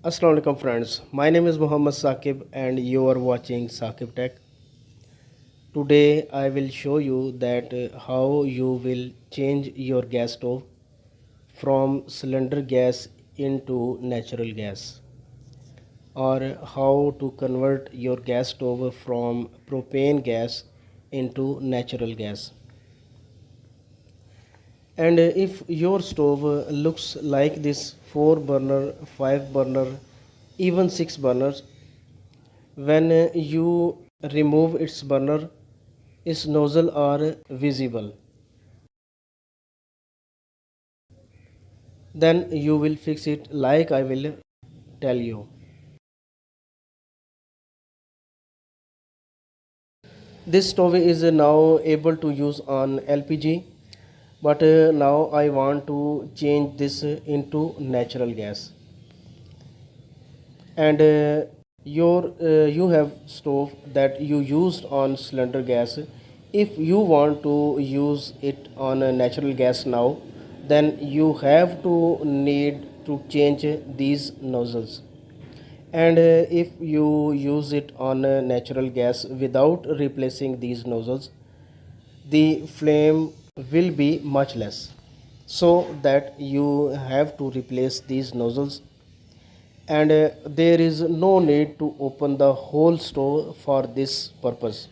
Assalamu alaikum friends. My name is Muhammad Saqib and you are watching Saqib Tech. Today I will show you that how you will change your gas stove from cylinder gas into natural gas, or how to convert your gas stove from propane gas into natural gas. And if your stove looks like this, 4 burner, 5 burner, even 6 burners, when you remove its burner, its nozzle are visible. Then you will fix it like I will tell you. This stove is now able to use on LPG, but now I want to change this into natural gas. And you have stove that you used on cylinder gas. If you want to use it on a natural gas now, then you have to need to change these nozzles. And if you use it on a natural gas without replacing these nozzles, the flame will be much less, so that you have to replace these nozzles. And there is no need to open the whole stove for this purpose.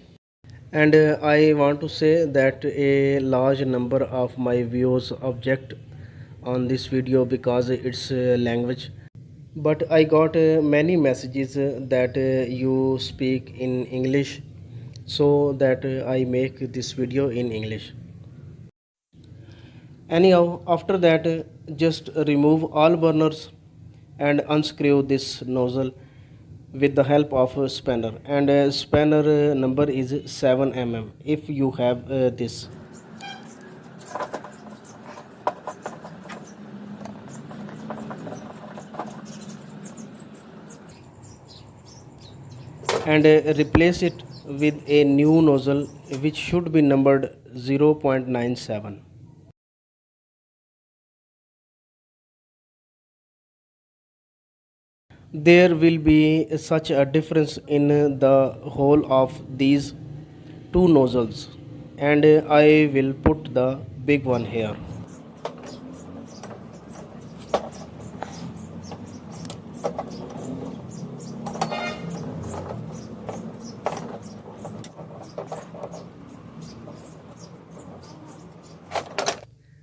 And I want to say that a large number of my viewers object on this video because it's language, but I got many messages that you speak in English, so that I make this video in English. Anyhow, after that, just remove all burners and unscrew this nozzle with the help of a spanner. And spanner number is 7 mm if you have this. And replace it with a new nozzle which should be numbered 0.97. There will be such a difference in the hole of these two nozzles, and I will put the big one here.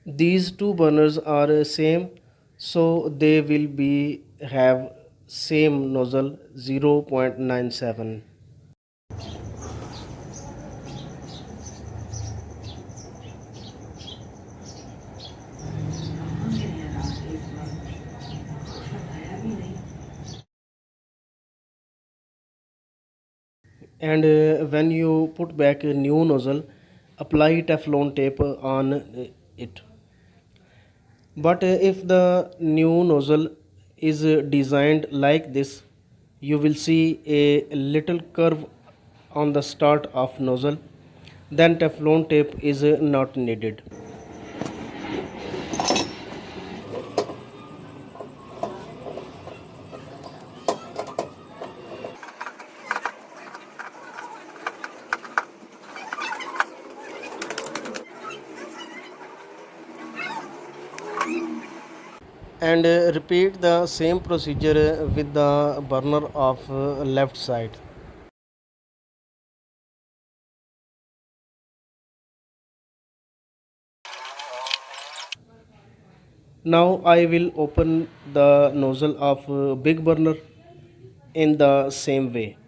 These two burners are same, so they will be have same nozzle 0.97. And when you put back a new nozzle, apply Teflon tape on it. But if the new nozzle is designed like this, you will see a little curve on the start of nozzle, then Teflon tape is not needed. And repeat the same procedure with the burner of left side. Now I will open the nozzle of big burner in the same way,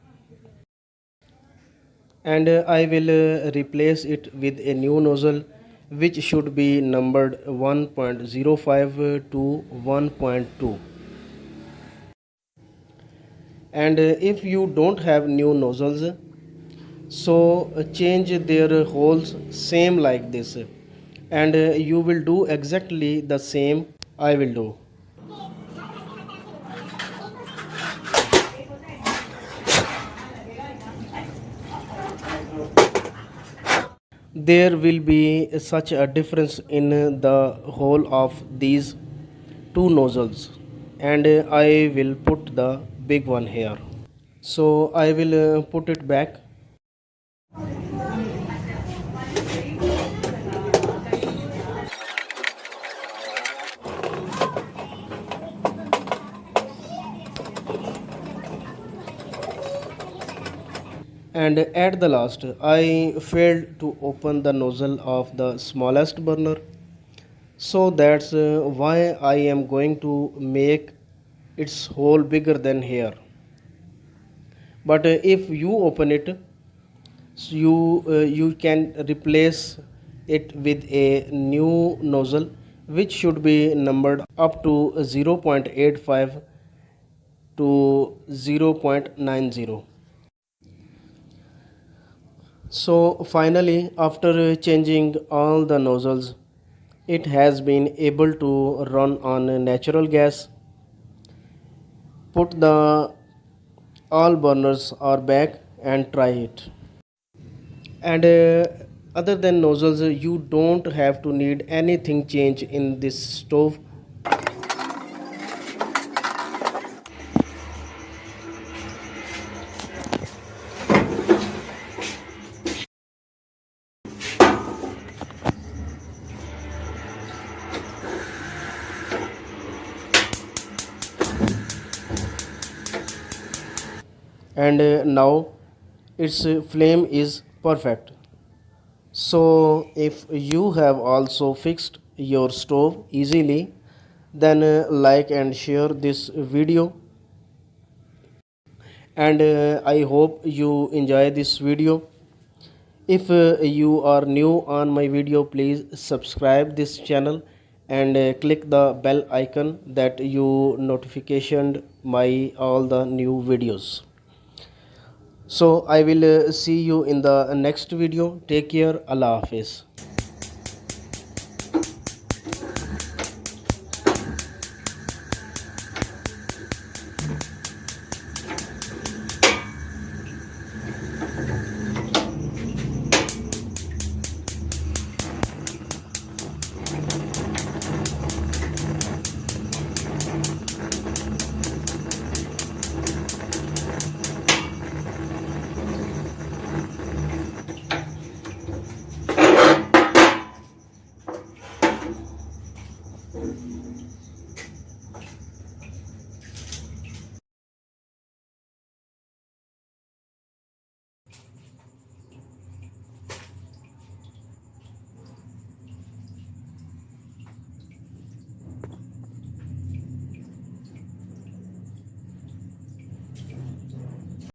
and I will replace it with a new nozzle which should be numbered 1.05 to 1.2. And if you don't have new nozzles, so change their holes same like this, and you will do exactly the same I will do. There will be such a difference in the hole of these two nozzles, and I will put the big one here. So I will put it back. And at the last, I failed to open the nozzle of the smallest burner. So that's why I am going to make its hole bigger than here. But if you open it, so you can replace it with a new nozzle which should be numbered up to 0.85 to 0.90. So finally, after changing all the nozzles, it has been able to run on natural gas. Put the all burners are back and try it. And other than nozzles, you don't have to need anything change in this stove. And now its flame is perfect. So if you have also fixed your stove easily, then like and share this video. And I hope you enjoy this video. If you are new on my video, please subscribe this channel and click the bell icon that you notification my all the new videos. So I will see you in the next video. Take care. Allah Hafiz.